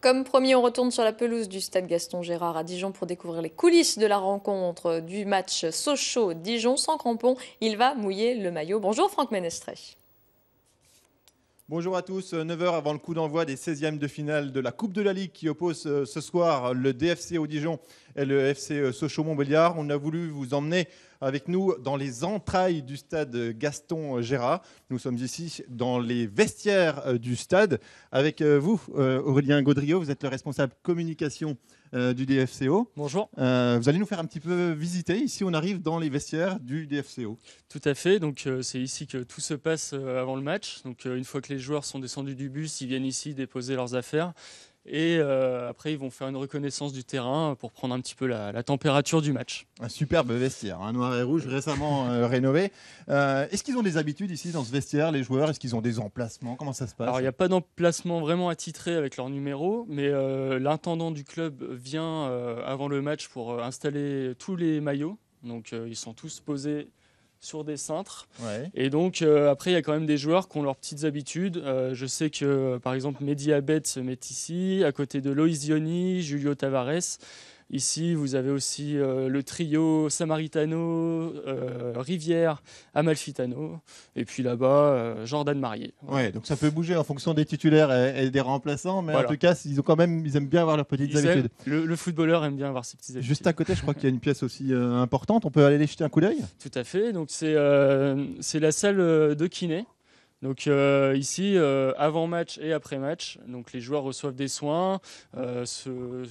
Comme promis, on retourne sur la pelouse du stade Gaston Gérard à Dijon pour découvrir les coulisses de la rencontre du match Sochaux-Dijon. Sans crampons, il va mouiller le maillot. Bonjour Franck Ménestrey. Bonjour à tous, 9h avant le coup d'envoi des 16e de finale de la Coupe de la Ligue qui oppose ce soir le DFC au Dijon et le FC Sochaux-Montbéliard. On a voulu vous emmener avec nous dans les entrailles du stade Gaston Gérard. Nous sommes ici dans les vestiaires du stade avec vous, Aurélien Gaudriot, vous êtes le responsable communication du DFCO. Bonjour. Vous allez nous faire un petit peu visiter. Ici, on arrive dans les vestiaires du DFCO. Tout à fait. Donc, c'est ici que tout se passe avant le match. Donc, une fois que les joueurs sont descendus du bus, ils viennent ici déposer leurs affaires. Et après, ils vont faire une reconnaissance du terrain pour prendre un petit peu la température du match. Un superbe vestiaire, noir et rouge, récemment rénové. Est-ce qu'ils ont des habitudes ici dans ce vestiaire, les joueurs? Est-ce qu'ils ont des emplacements? Comment ça se passe? Alors, il n'y a pas d'emplacement vraiment attitré avec leur numéro, mais l'intendant du club vient avant le match pour installer tous les maillots. Donc, ils sont tous posés sur des cintres. Ouais. Et donc, après, il y a quand même des joueurs qui ont leurs petites habitudes. Je sais que, par exemple, Mehdi Abed se met ici, à côté de Loïs Diony, Julio Tavares. Ici, vous avez aussi le trio Samaritano, Rivière, Amalfitano. Et puis là-bas, Jordan Marié. Ouais, donc ça peut bouger en fonction des titulaires et des remplaçants, mais Voilà. en tout cas, ils aiment bien avoir leurs petites habitudes. Le footballeur aime bien avoir ses petites habitudes. Juste à côté, je crois qu'il y a une pièce aussi importante. On peut aller jeter un coup d'œil? Tout à fait. Donc, c'est la salle de kiné. Donc ici, avant match et après match, donc les joueurs reçoivent des soins, se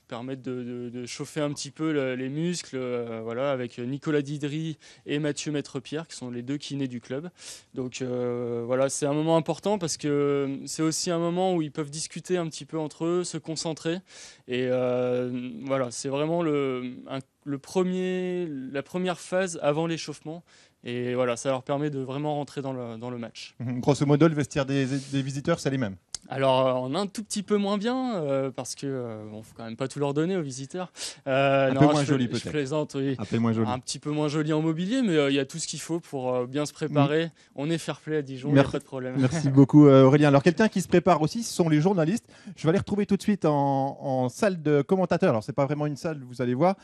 permettent de chauffer un petit peu les muscles, voilà, avec Nicolas Didry et Mathieu Maître-Pierre, qui sont les deux kinés du club. Donc voilà, c'est un moment important parce que c'est aussi un moment où ils peuvent discuter un petit peu entre eux, se concentrer. Et voilà, c'est vraiment la première phase avant l'échauffement. Et voilà, ça leur permet de vraiment rentrer dans le match. Grosso modo, le vestiaire des visiteurs, c'est les mêmes. Alors, on a un tout petit peu moins bien, parce que bon, faut quand même pas tout leur donner aux visiteurs. Un peu moins joli, peut-être. Je plaisante, oui. Un peu moins joli. Un petit peu moins joli en mobilier, mais il y a tout ce qu'il faut pour bien se préparer. On est fair-play à Dijon, il n'y a pas de problème. Merci beaucoup Aurélien. Alors quelqu'un qui se prépare aussi, ce sont les journalistes. Je vais les retrouver tout de suite en salle de commentateurs. Alors c'est pas vraiment une salle, vous allez voir.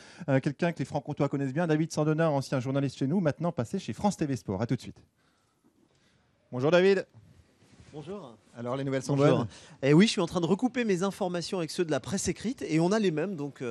Quelqu'un que les Franc-Comtois connaissent bien, David Sandona, ancien journaliste chez nous, maintenant passé chez France TV Sport. À tout de suite. Bonjour David. Bonjour. Alors les nouvelles sont Bonjour. bonnes? Eh oui, je suis en train de recouper mes informations avec ceux de la presse écrite et on a les mêmes. Donc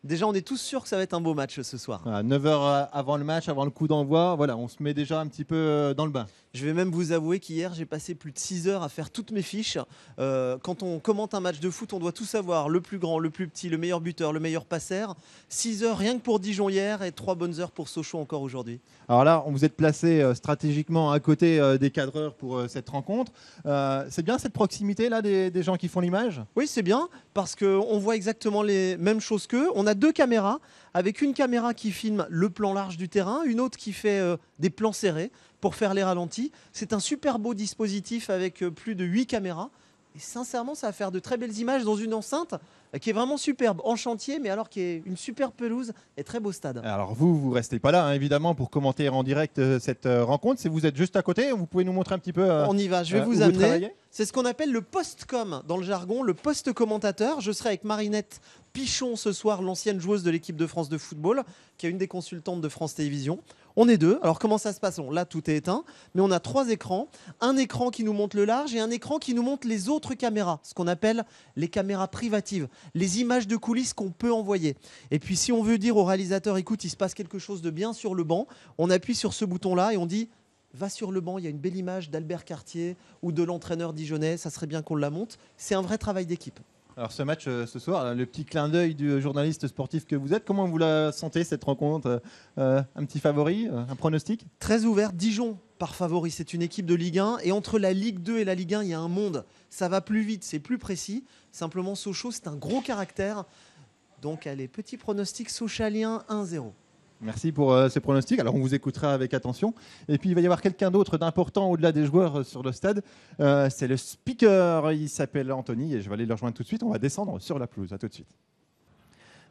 déjà, on est tous sûrs que ça va être un beau match ce soir. 9h avant le match, avant le coup d'envoi, voilà, on se met déjà un petit peu dans le bain. Je vais même vous avouer qu'hier, j'ai passé plus de 6 heures à faire toutes mes fiches. Quand on commente un match de foot, on doit tout savoir. Le plus grand, le plus petit, le meilleur buteur, le meilleur passeur. 6 heures rien que pour Dijon hier et 3 bonnes heures pour Sochaux encore aujourd'hui. Alors là, on vous êtes placé stratégiquement à côté des cadreurs pour cette rencontre. C'est bien cette proximité là des gens qui font l'image? Oui, c'est bien parce qu'on voit exactement les mêmes choses qu'eux. On a 2 caméras, avec une caméra qui filme le plan large du terrain, une autre qui fait des plans serrés pour faire les ralentis. C'est un super beau dispositif avec plus de 8 caméras. Et sincèrement, ça va faire de très belles images dans une enceinte qui est vraiment superbe, en chantier, mais alors qui est une super pelouse et très beau stade. Alors vous restez pas là, évidemment, pour commenter en direct cette rencontre. Si vous êtes juste à côté, vous pouvez nous montrer un petit peu. On y va, je vais où vous amener. travaillez. C'est ce qu'on appelle le post-com dans le jargon, le post-commentateur. Je serai avec Marinette Pichon ce soir, l'ancienne joueuse de l'équipe de France de football, qui est une des consultantes de France Télévisions. On est 2. Alors comment ça se passe? Là, tout est éteint, mais on a 3 écrans. Un écran qui nous montre le large et un écran qui nous montre les autres caméras, ce qu'on appelle les caméras privatives, les images de coulisses qu'on peut envoyer. Et puis si on veut dire au réalisateur, écoute, il se passe quelque chose de bien sur le banc, on appuie sur ce bouton-là et on dit, va sur le banc, il y a une belle image d'Albert Cartier ou de l'entraîneur dijonnais, ça serait bien qu'on la monte. C'est un vrai travail d'équipe. Alors ce match ce soir, le petit clin d'œil du journaliste sportif que vous êtes, comment vous la sentez cette rencontre? Un petit favori, un pronostic? Très ouvert, Dijon par favori, c'est une équipe de Ligue 1 et entre la Ligue 2 et la Ligue 1, il y a un monde. Ça va plus vite, c'est plus précis. Simplement Sochaux, c'est un gros caractère. Donc allez, petit pronostic sochalien 1-0. Merci pour ces pronostics. Alors on vous écoutera avec attention. Et puis il va y avoir quelqu'un d'autre d'important au-delà des joueurs sur le stade. C'est le speaker, il s'appelle Anthony et je vais aller le rejoindre tout de suite. On va descendre sur la pelouse. À tout de suite.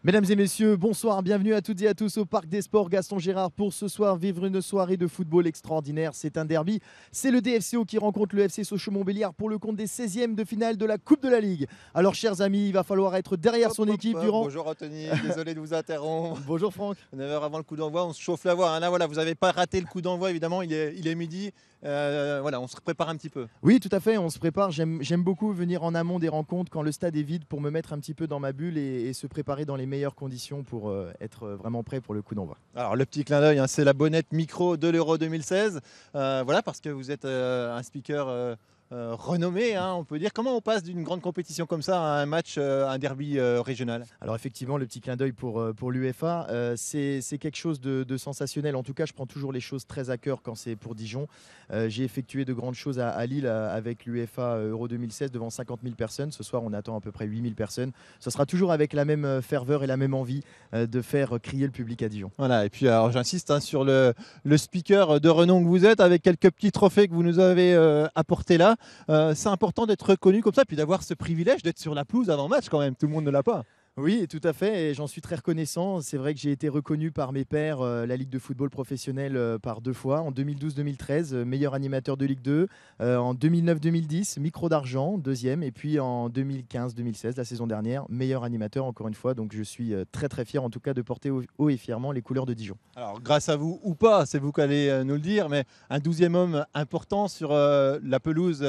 Mesdames et messieurs, bonsoir, bienvenue à toutes et à tous au Parc des Sports Gaston Gérard pour ce soir vivre une soirée de football extraordinaire. C'est un derby, c'est le DFCO qui rencontre le FC Sochaux-Montbéliard pour le compte des 16e de finale de la Coupe de la Ligue. Alors chers amis, il va falloir être derrière son équipe durant... Bonjour Anthony, désolé de vous interrompre. Bonjour Franck. 9h avant le coup d'envoi, on se chauffe la voix. Là, voilà, vous n'avez pas raté le coup d'envoi, évidemment, il est midi. Voilà, on se prépare un petit peu. Oui, tout à fait, on se prépare. J'aime beaucoup venir en amont des rencontres quand le stade est vide pour me mettre un petit peu dans ma bulle et se préparer dans les meilleures conditions pour être vraiment prêt pour le coup d'envoi. Alors le petit clin d'œil, hein, c'est la bonnette micro de l'Euro 2016. Voilà, parce que vous êtes un speaker renommé, hein, on peut dire. Comment on passe d'une grande compétition comme ça à un match, un derby régional? Alors effectivement, le petit clin d'œil pour l'UEFA, c'est quelque chose de sensationnel. En tout cas, je prends toujours les choses très à cœur quand c'est pour Dijon. J'ai effectué de grandes choses à Lille avec l'UEFA Euro 2016 devant 50 000 personnes. Ce soir, on attend à peu près 8 000 personnes. Ce sera toujours avec la même ferveur et la même envie de faire crier le public à Dijon. Voilà, et puis alors j'insiste, hein, sur le speaker de renom que vous êtes, avec quelques petits trophées que vous nous avez apportés là. C'est important d'être reconnu comme ça, puis d'avoir ce privilège d'être sur la pelouse avant match quand même. Tout le monde ne l'a pas. Oui, tout à fait, et j'en suis très reconnaissant. C'est vrai que j'ai été reconnu par mes pairs, la Ligue de football professionnel, par 2 fois, en 2012-2013, meilleur animateur de Ligue 2, en 2009-2010, micro d'argent, 2e, et puis en 2015-2016, la saison dernière, meilleur animateur encore une fois. Donc je suis très très fier en tout cas de porter haut et fièrement les couleurs de Dijon. Alors grâce à vous ou pas, c'est vous qui allez nous le dire, mais un 12e homme important sur la pelouse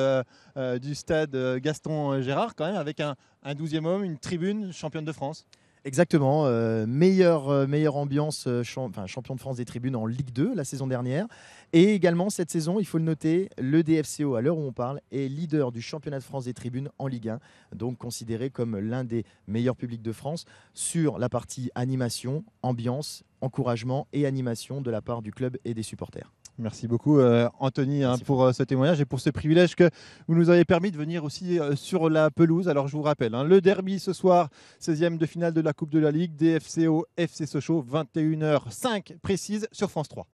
du stade Gaston Gérard quand même, avec un 12e homme, une tribune championne de France. Exactement, meilleure ambiance, champion de France des tribunes en Ligue 2 la saison dernière. Et également cette saison, il faut le noter, le DFCO, à l'heure où on parle, est leader du championnat de France des tribunes en Ligue 1, donc considéré comme l'un des meilleurs publics de France sur la partie animation, ambiance, encouragement et animation de la part du club et des supporters. Merci beaucoup Anthony, hein, pour ce témoignage et pour ce privilège que vous nous avez permis de venir aussi sur la pelouse. Alors je vous rappelle, hein, le derby ce soir, 16e de finale de la Coupe de la Ligue, DFCO FC Sochaux, 21h05 précise sur France 3.